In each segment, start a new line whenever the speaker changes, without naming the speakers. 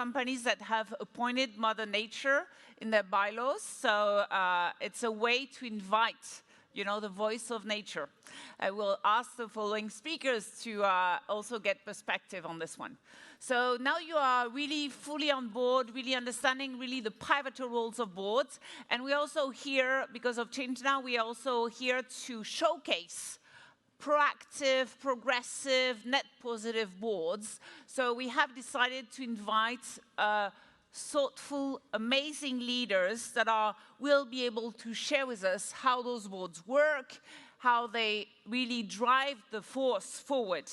companies that have appointed Mother Nature in their bylaws. So it's a way to invite, you know, the voice of nature. I will ask the following speakers to also get perspective on this one. So now you are really fully on board, really understanding really the pivotal roles of boards. And we also here, because of ChangeNOW, we are also here to showcase proactive, progressive, net positive boards. So we have decided to invite thoughtful, amazing leaders that will be able to share with us how those boards work, how they really drive the force forward.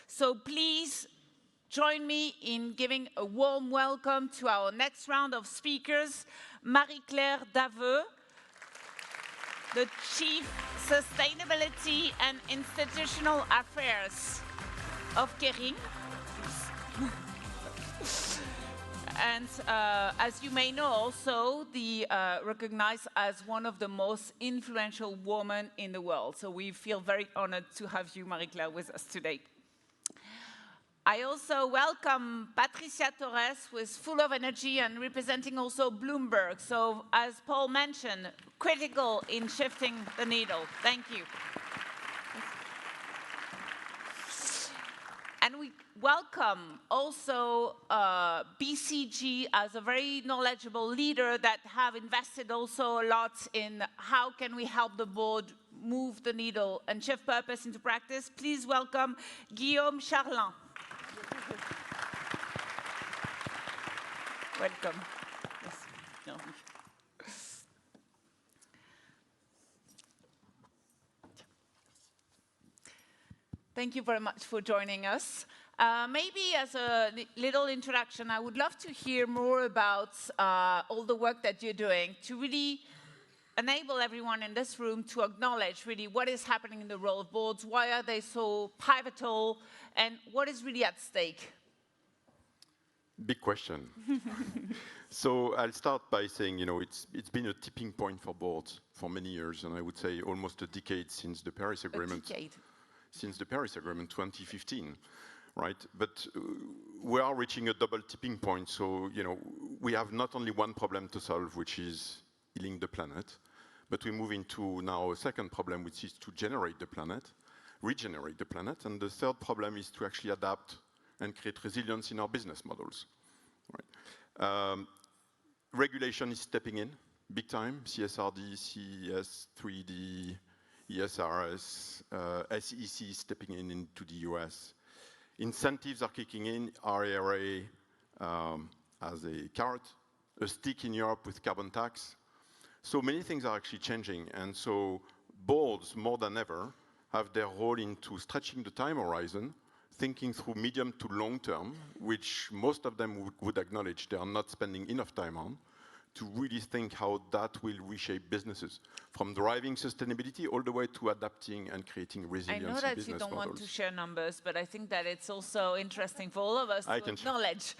So please join me in giving a warm welcome to our next round of speakers, Marie-Claire Daveu, the Chief Sustainability and Institutional Affairs of Kering. And as you may know, also recognized as one of the most influential women in the world. So we feel very honored to have you, Marie-Claire, with us today. I also welcome Patricia Torres, who is full of energy and representing also Bloomberg. So as Paul mentioned, critical in shifting the needle. Thank you. And we welcome also BCG as a very knowledgeable leader that have invested also a lot in how can we help the board move the needle and shift purpose into practice. Please welcome Guillaume Charlin. Welcome. Yes. No. Thank you very much for joining us. Maybe as a little introduction, I would love to hear more about all the work that you're doing to really enable everyone in this room to acknowledge really what is happening in the role of boards, why are they so pivotal, and what is really at stake?
Big question. So I'll start by saying, you know, it's been a tipping point for boards for many years, and I would say almost a decade since the Paris Agreement.
A decade.
Since the Paris Agreement 2015, right? But we are reaching a double tipping point. So, you know, we have not only one problem to solve, which is healing the planet, but we move into now a second problem, which is to regenerate the planet. And the third problem is to actually adapt and create resilience in our business models. Right? Regulation is stepping in big time. CSRD, CES, 3D, ESRS, SEC is stepping into the US. Incentives are kicking in. RARA as a carrot, a stick in Europe with carbon tax. So many things are actually changing. And so boards, more than ever, have their role into stretching the time horizon, thinking through medium to long term, which most of them would acknowledge they are not spending enough time on, to really think how that will reshape businesses, from driving sustainability all the way to adapting and creating resilience in business models.
I know that you don't want to share numbers, but I think that it's also interesting for all of us to acknowledge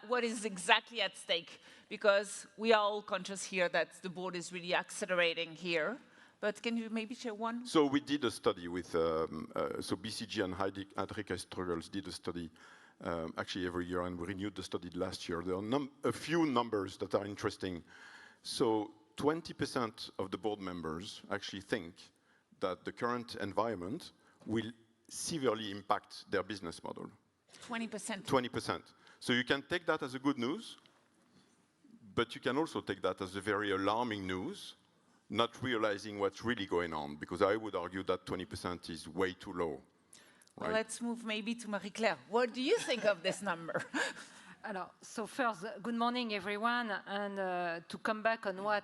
what is exactly at stake, because we are all conscious here that the board is really accelerating here. But can you maybe share one?
So we did a study with, so BCG and Heidrich Struggles did a study actually every year, and we renewed the study last year. There are a few numbers that are interesting. So 20% of the board members actually think that the current environment will severely impact their business model.
20%?
20%. So you can take that as a good news, but you can also take that as a very alarming news, not realizing what's really going on, because I would argue that 20% is way too low. Right?
Well, let's move maybe to Marie-Claire. What do you think of this number?
So first, good morning, everyone. And to come back on what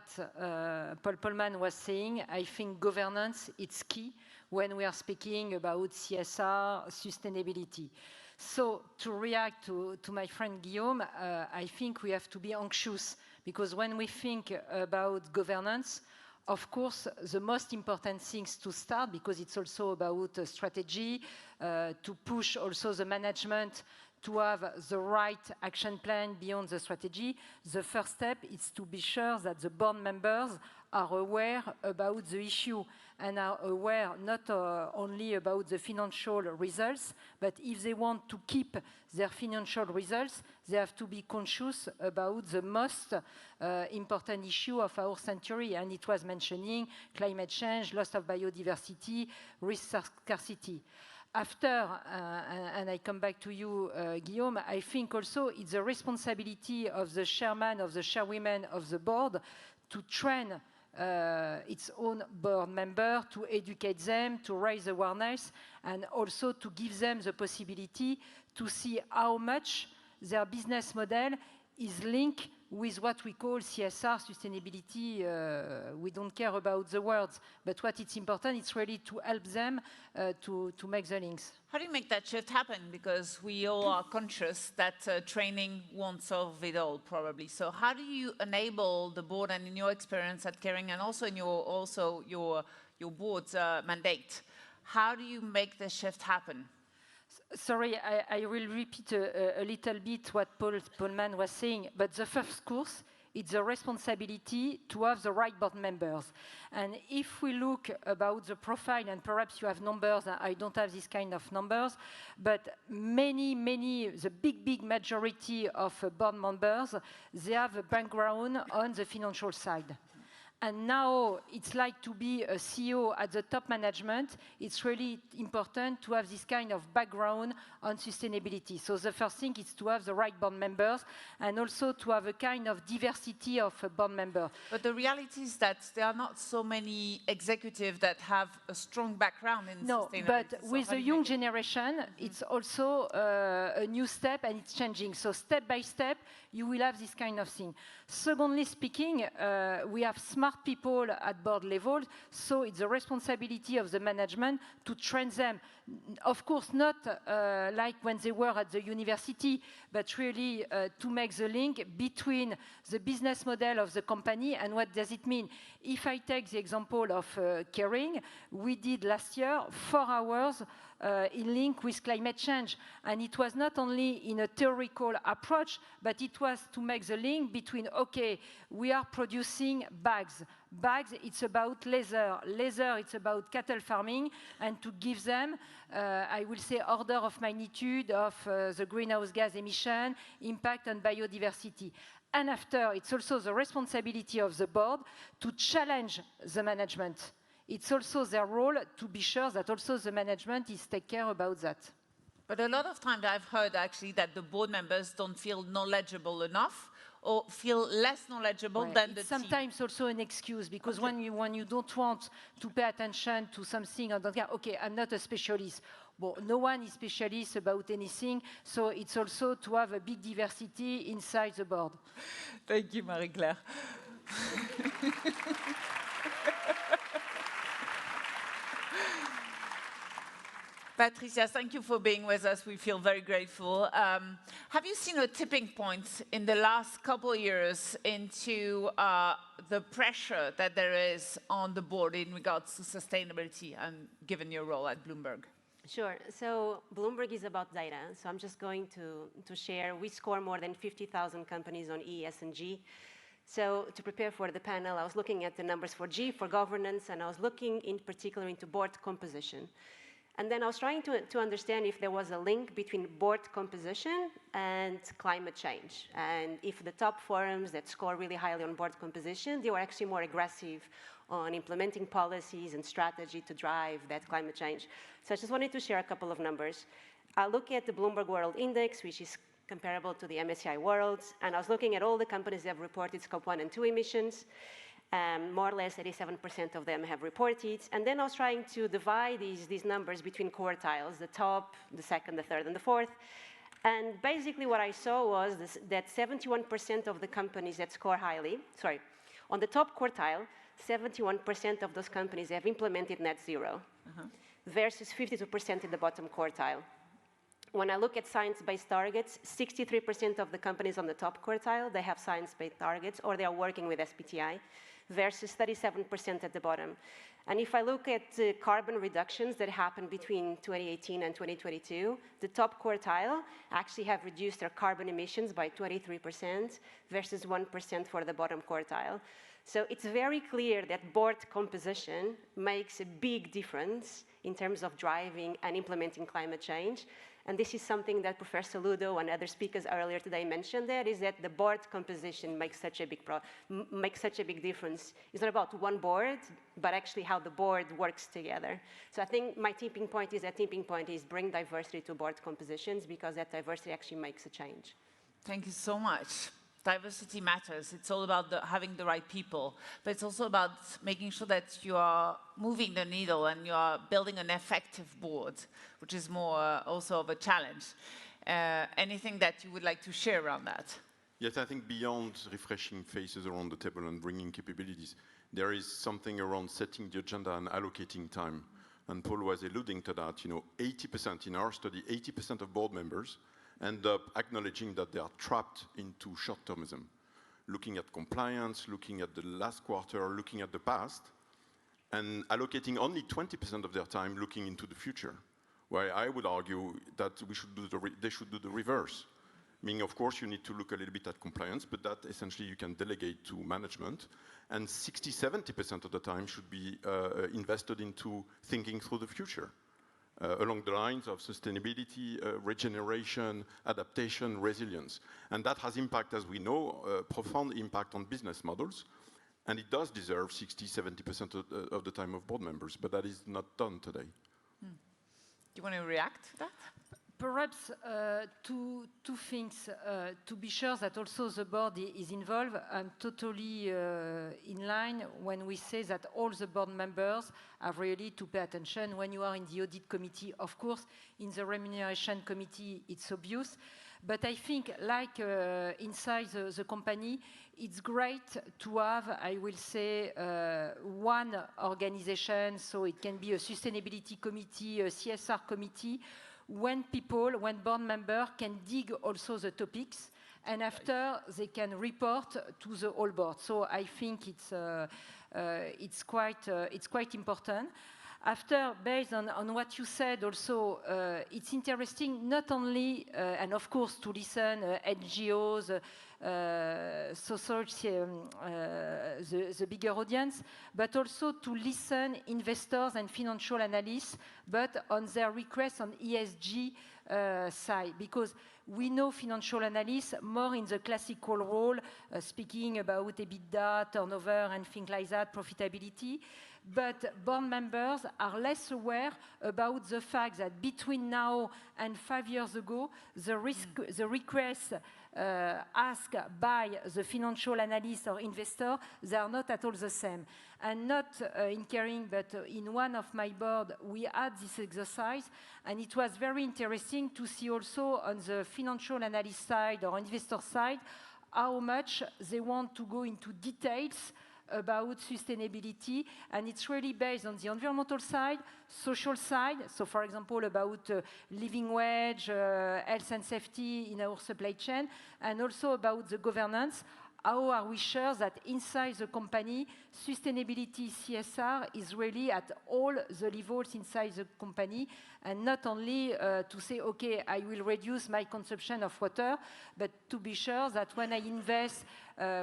Paul Polman was saying, I think governance is key when we are speaking about CSR, sustainability. So to react to my friend Guillaume, I think we have to be anxious, because when we think about governance, of course, the most important things to start, because it's also about strategy, to push also the management to have the right action plan beyond the strategy, the first step is to be sure that the board members are aware about the issue and are aware not only about the financial results, but if they want to keep their financial results, they have to be conscious about the most important issue of our century. And it was mentioning climate change, loss of biodiversity, risk scarcity. After, and I come back to you, Guillaume, I think also it's the responsibility of the chairman, of the chairwomen of the board to train its own board member, to educate them, to raise awareness, and also to give them the possibility to see how much their business model is linked with what we call CSR, sustainability. We don't care about the words, but what it's important, it's really to help them to make the links.
How do you make that shift happen? Because we all are conscious that training won't solve it all, probably. So how do you enable the board, and in your experience at Kering, and also in your board's mandate, how do you make the shift happen?
Sorry, I will repeat a little bit what Paulman was saying, but the first course, it's a responsibility to have the right board members. And if we look about the profile, and perhaps you have numbers, I don't have this kind of numbers, but the big majority of board members, they have a background on the financial side. And now it's like to be a CEO at the top management. It's really important to have this kind of background on sustainability. So the first thing is to have the right board members and also to have a kind of diversity of board members.
But the reality is that there are not so many executives that have a strong background in sustainability.
But with the young generation, it's also a new step and it's changing. So step by step, you will have this kind of thing. Secondly speaking, we have smart people at board level, so it's the responsibility of the management to train them. Of course, not like when they were at the university, but really to make the link between the business model of the company and what does it mean. If I take the example of Kering, we did last year 4 hours in link with climate change. And it was not only in a theoretical approach, but it was to make the link between, okay, we are producing bags. Bags, it's about leather. Leather, it's about cattle farming. And to give them, I will say, order of magnitude of the greenhouse gas emission, impact on biodiversity. And after, it's also the responsibility of the board to challenge the management. It's also their role to be sure that also the management is take care about that.
But a lot of times I've heard actually that the board members don't feel knowledgeable enough or feel less knowledgeable than the team.
Sometimes also an excuse, because when you don't want to pay attention to something, and don't care, okay, I'm not a specialist. Well, no one is specialist about anything, so it's also to have a big diversity inside the board.
Thank you, Marie-Claire. Patricia, thank you for being with us. We feel very grateful. Have you seen a tipping point in the last couple of years into the pressure that there is on the board in regards to sustainability, and given your role at Bloomberg?
Sure. So Bloomberg is about data. So I'm just going to share. We score more than 50,000 companies on E, S, and G. So to prepare for the panel, I was looking at the numbers for G, for governance, and I was looking in particular into board composition. And then I was trying to understand if there was a link between board composition and climate change. And if the top firms that score really highly on board composition, they were actually more aggressive on implementing policies and strategy to drive that climate change. So I just wanted to share a couple of numbers. I look at the Bloomberg World Index, which is comparable to the MSCI World, and I was looking at all the companies that have reported Scope 1 and 2 emissions. More or less 87% of them have reported. And then I was trying to divide these numbers between quartiles, the top, the second, the third, and the fourth. And basically what I saw was that 71% of the companies that score highly, on the top quartile, 71% of those companies have implemented net zero, versus 52% in the bottom quartile. When I look at science-based targets, 63% of the companies on the top quartile, they have science-based targets, or they are working with SBTi, versus 37% at the bottom. And if I look at the carbon reductions that happened between 2018 and 2022, the top quartile actually have reduced their carbon emissions by 23% versus 1% for the bottom quartile. So it's very clear that board composition makes a big difference in terms of driving and implementing climate change. And this is something that Professor Ludo and other speakers earlier today mentioned, that is that the board composition makes such a big difference. It's not about one board, but actually how the board works together. So I think my tipping point is bring diversity to board compositions, because that diversity actually makes a change.
Thank you so much. Diversity matters. It's all about having the right people, but it's also about making sure that you are moving the needle and you are building an effective board, which is more also of a challenge. Anything that you would like to share around that?
Yes, I think beyond refreshing faces around the table and bringing capabilities, there is something around setting the agenda and allocating time. And Paul was alluding to that. 80% in our study, 80% of board members end up acknowledging that they are trapped into short-termism, looking at compliance, looking at the last quarter, looking at the past, and allocating only 20% of their time looking into the future. Where I would argue that they should do the reverse. Meaning, of course, you need to look a little bit at compliance, but that essentially you can delegate to management. And 60–70% of the time should be invested into thinking through the future. Along the lines of sustainability, regeneration, adaptation, resilience. And that has impact, as we know, profound impact on business models. And it does deserve 60–70% of the time of board members, but that is not done today.
Do you want to react to that?
Perhaps two things. To be sure that also the board is involved, I'm totally in line when we say that all the board members have really to pay attention. When you are in the audit committee, of course, in the remuneration committee, it's obvious. But I think, like inside the company, it's great to have, I will say, one organization, so it can be a sustainability committee, a CSR committee, when board members can dig also the topics, and after they can report to the whole board. So I think it's quite important. After, based on what you said also, it's interesting not only, and of course, to listen NGOs, the bigger audience, but also to listen investors and financial analysts, but on their requests on ESG side, because we know financial analysts more in the classical role, speaking about EBITDA, turnover, and things like that, profitability. But board members are less aware about the fact that between now and 5 years ago, the requests asked by the financial analyst or investor, they are not at all the same. And not in Kering, but in one of my board, we had this exercise, and it was very interesting to see also on the financial analyst side or investor side, how much they want to go into details about sustainability, and it's really based on the environmental side, social side, so for example about living wage, health and safety in our supply chain, and also about the governance. How are we sure that inside the company, sustainability, CSR is really at all the levels inside the company, and not only to say, okay, I will reduce my consumption of water, but to be sure that when I invest,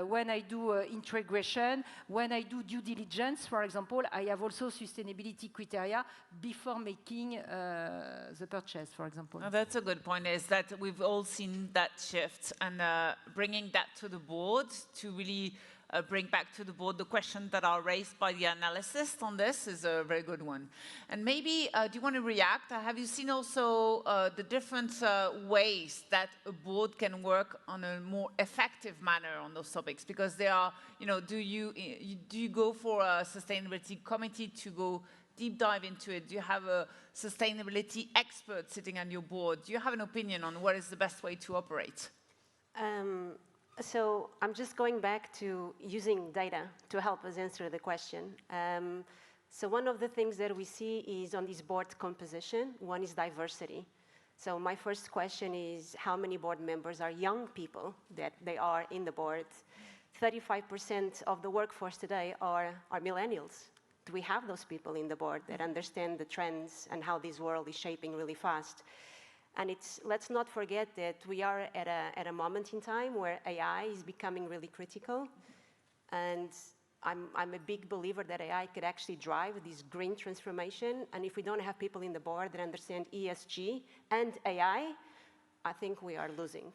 when I do integration, when I do due diligence, for example, I have also sustainability criteria before making the purchase, for example.
Oh, that's a good point, is that we've all seen that shift, and bringing that to the board to really bring back to the board the questions that are raised by the analysts on this is a very good one. And maybe, do you want to react? Have you seen also the different ways that a board can work on a more effective manner on those topics? Because they are, do you go for a sustainability committee to go deep dive into it? Do you have a sustainability expert sitting on your board? Do you have an opinion on what is the best way to operate?
So I'm just going back to using data to help us answer the question. So one of the things that we see is on this board composition, one is diversity. So my first question is, how many board members are young people that they are in the board? 35% of the workforce today are millennials. Do we have those people in the board that understand the trends and how this world is shaping really fast? And let's not forget that we are at a moment in time where AI is becoming really critical. And I'm a big believer that AI could actually drive this green transformation. And if we don't have people in the board that understand ESG and AI, I think we are losing.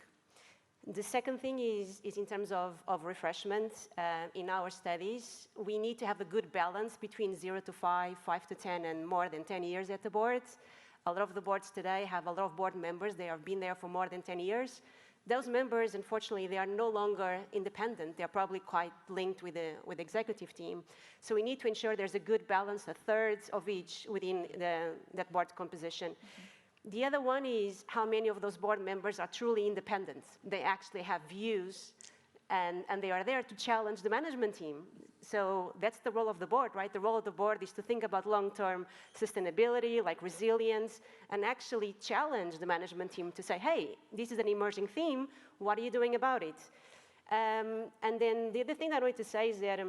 The second thing is in terms of refreshment. In our studies, we need to have a good balance between 0 to 5, 5 to 10, and more than 10 years at the boards. A lot of the boards today have a lot of board members. They have been there for more than 10 years. Those members, unfortunately, they are no longer independent. They're probably quite linked with the executive team. So we need to ensure there's a good balance, a third of each within that board composition. Mm-hmm. The other one is how many of those board members are truly independent. They actually have views, and they are there to challenge the management team. So that's the role of the board, right? The role of the board is to think about long-term sustainability, like resilience, and actually challenge the management team to say, hey, this is an emerging theme. What are you doing about it? And then the other thing I wanted to say is that,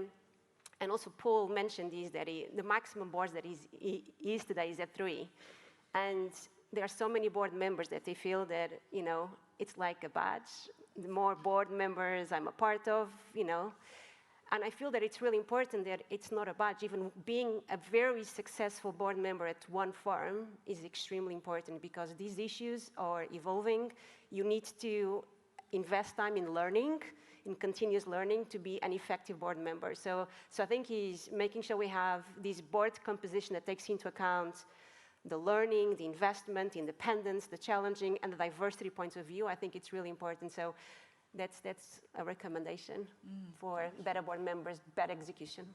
and also Paul mentioned, is that the maximum boards that he is today is at 3. And there are so many board members that they feel that, you know, it's like a badge. The more board members I'm a part of, you know. And I feel that it's really important that it's not a badge. Even being a very successful board member at one firm is extremely important because these issues are evolving. You need to invest time in learning, in continuous learning to be an effective board member. So I think he's making sure we have this board composition that takes into account the learning, the investment, independence, the challenging, and the diversity points of view. I think it's really important. So that's a recommendation for better board members, better execution.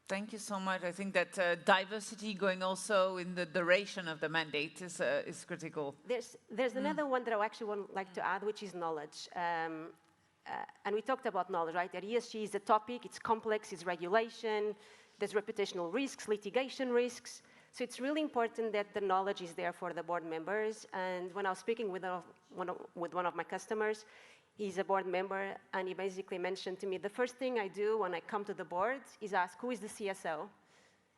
Thank you so much. I think that diversity going also in the duration of the mandate is critical.
There's another one that I actually would like to add, which is knowledge. And we talked about knowledge, right? That ESG is a topic, it's complex, it's regulation, there's reputational risks, litigation risks. So it's really important that the knowledge is there for the board members. And when I was speaking with one of my customers, he's a board member, and he basically mentioned to me, the first thing I do when I come to the board is ask, who is the CSO?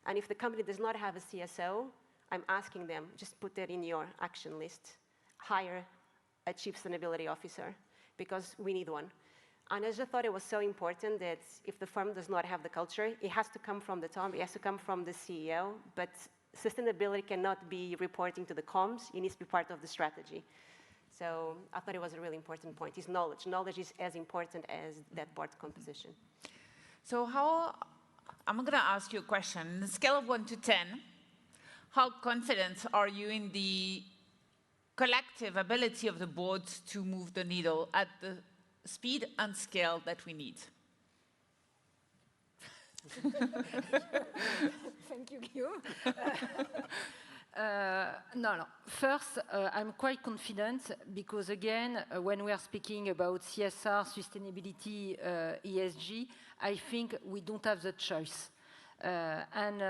And if the company does not have a CSO, I'm asking them, just put that in your action list. Hire a chief sustainability officer, because we need one. And I just thought it was so important that if the firm does not have the culture, it has to come from the top, it has to come from the CEO, but sustainability cannot be reporting to the comms, it needs to be part of the strategy. So I thought it was a really important point, is knowledge. Knowledge is as important as that board composition.
So I'm going to ask you a question. On a scale of 1 to 10, how confident are you in the collective ability of the board to move the needle at the speed and scale that we need?
Thank you, Guillaume. No. First, I'm quite confident because, again, when we are speaking about CSR, sustainability, ESG, I think we don't have the choice. And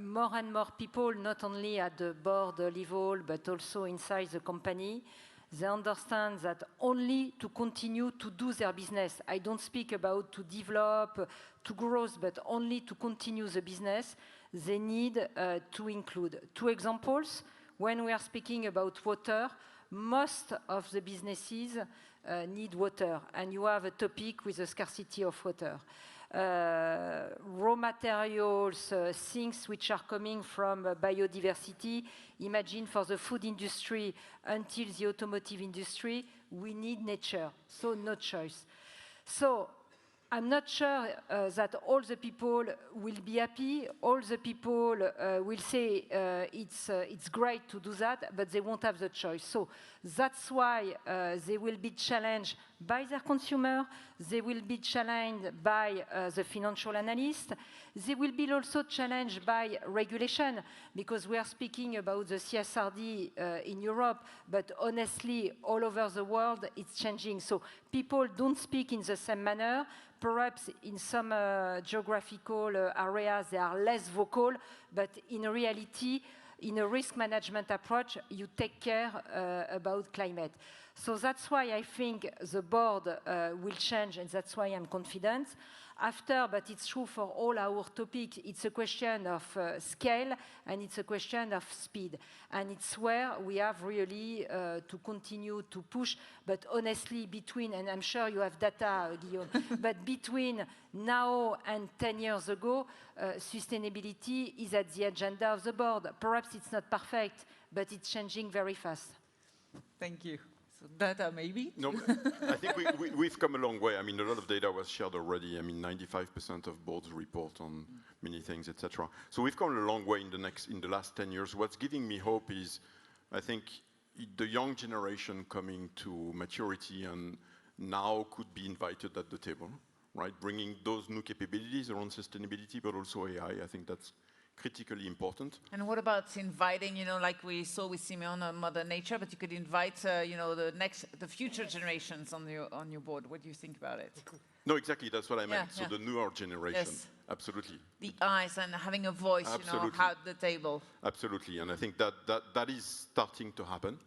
more people, not only at the board level, but also inside the company, they understand that only to continue to do their business. I don't speak about to develop, to grow, but only to continue the business. They need to include 2 examples. When we are speaking about water, most of the businesses need water, and you have a topic with the scarcity of water. Raw materials, things which are coming from biodiversity. Imagine for the food industry until the automotive industry, we need nature, so no choice. So I'm not sure that all the people will be happy. All the people will say it's great to do that, but they won't have the choice. So that's why they will be challenged by their consumer. They will be challenged by the financial analyst. They will be also challenged by regulation, because we are speaking about the CSRD in Europe, but honestly, all over the world, it's changing. So people don't speak in the same manner. Perhaps in some geographical areas, they are less vocal, but in reality, in a risk management approach, you take care about climate. So that's why I think the board will change, and that's why I'm confident. After, but it's true for all our topics, it's a question of scale and it's a question of speed. And it's where we have really to continue to push, but honestly between, and I'm sure you have data, Guillaume, but between now and 10 years ago, sustainability is at the agenda of the board. Perhaps it's not perfect, but it's changing very fast.
Thank you. So data, maybe?
No, I think we've come a long way. I mean, a lot of data was shared already. I mean, 95% of boards report on many things, etc. So we've come a long way in the last 10 years. What's giving me hope is, I think, the young generation coming to maturity and now could be invited at the table, right? Bringing those new capabilities around sustainability, but also AI. I think that's critically important.
And what about inviting, like we saw with Simeon on Mother Nature, but you could invite, the future generations on your board. What do you think about it?
No, exactly. That's what I meant.
Yeah,
so the newer generation,
yes.
Absolutely.
The eyes and having a voice, at the table.
Absolutely, and I think that is starting to happen,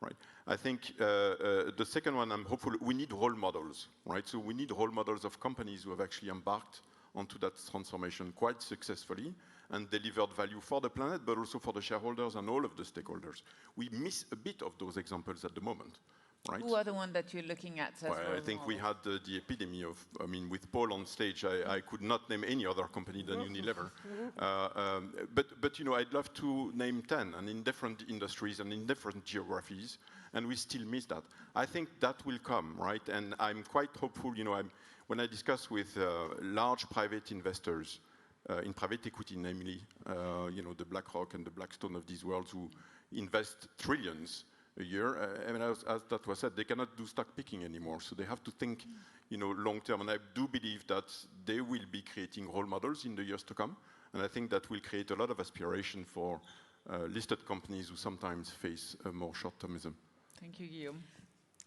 right? I think the second one, I'm hopeful, we need role models, right? So we need role models of companies who have actually embarked onto that transformation quite successfully and delivered value for the planet, but also for the shareholders and all of the stakeholders. We miss a bit of those examples at the moment, right?
Who are the ones that you're looking at?
Well, I think we had the epidemy of, I mean, with Paul on stage, I could not name any other company than Unilever. But I'd love to name 10, and in different industries and in different geographies, and we still miss that. I think that will come, right? And I'm quite hopeful, when I discuss with large private investors, in private equity, namely, the BlackRock and the Blackstone of these worlds who invest trillions a year. As that was said, they cannot do stock picking anymore. So they have to think, long term. And I do believe that they will be creating role models in the years to come. And I think that will create a lot of aspiration for listed companies who sometimes face more short-termism.
Thank you, Guillaume.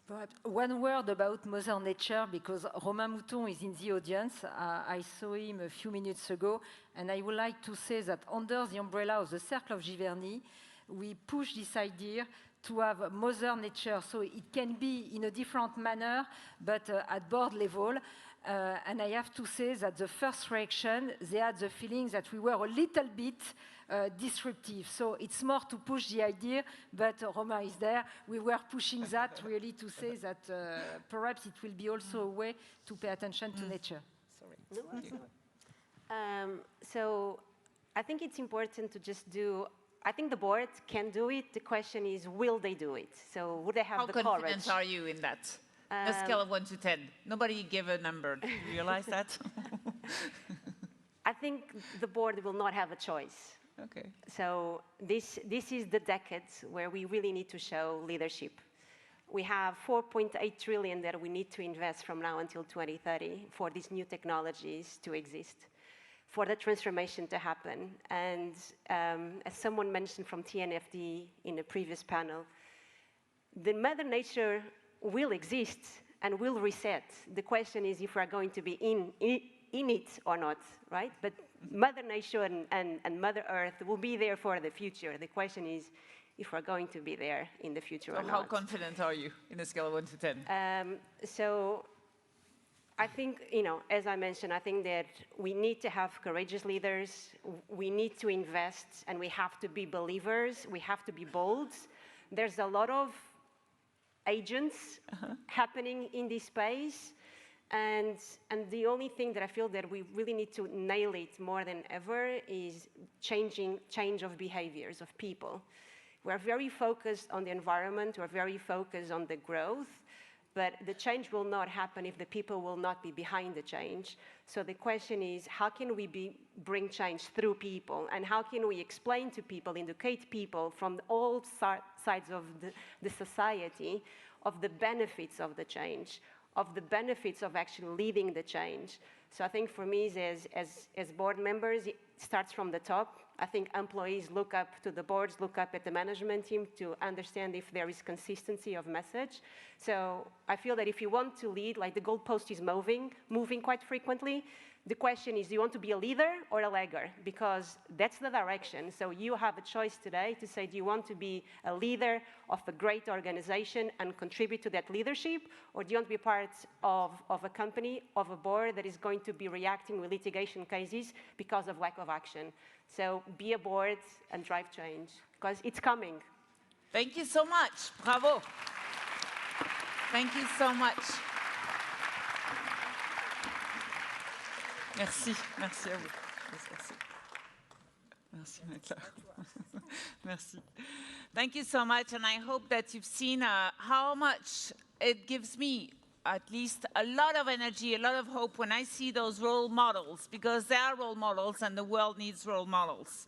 But one word about Mother Nature, because Romain Mouton is in the audience. I saw him a few minutes ago, and I would like to say that under the umbrella of the Cercle of Giverny, we push this idea to have Mother Nature, so it can be in a different manner, but at board level. And I have to say that the first reaction, they had the feeling that we were a little bit disruptive. So it's more to push the idea, but Romain is there. We were pushing that really to say that perhaps it will be also a way to pay attention to nature. Sorry.
So I think it's important to just do, I think the board can do it. The question is, will they do it? So would they have the courage?
How confident are you in that? A scale of 1 to 10. Nobody gave a number. Do you realize that?
I think the board will not have a choice.
Okay.
So this is the decade where we really need to show leadership. We have 4.8 trillion that we need to invest from now until 2030 for these new technologies to exist, for the transformation to happen. And as someone mentioned from TNFD in a previous panel, the Mother Nature will exist and will reset. The question is if we're going to be in it or not, right? But Mother Nature and Mother Earth will be there for the future. The question is if we're going to be there in the future or not.
How confident are you in a scale of 1 to 10?
So I think, as I mentioned, I think that we need to have courageous leaders. We need to invest, and we have to be believers. We have to be bold. There's a lot of agents happening in this space. And the only thing that I feel that we really need to nail it more than ever is change of behaviors of people. We're very focused on the environment, we're very focused on the growth, but the change will not happen if the people will not be behind the change. So the question is, how can we bring change through people? And how can we explain to people, educate people from all sides of the society of the benefits of the change, of the benefits of actually leading the change. So I think for me, as board members, it starts from the top. I think employees look up to the boards, look up at the management team to understand if there is consistency of message. So I feel that if you want to lead, like the goalpost is moving quite frequently, The question is, do you want to be a leader or a lagger? Because that's the direction. So you have a choice today to say, do you want to be a leader of a great organization and contribute to that leadership? Or do you want to be part of a company, of a board that is going to be reacting with litigation cases because of lack of action? So be a board and drive change, because it's coming.
Thank you so much. Bravo. Thank you so much. Merci, merci à vous. Merci. Merci, Maître. Merci. Thank you so much, and I hope that you've seen how much it gives me at least a lot of energy, a lot of hope when I see those role models, because they are role models and the world needs role models.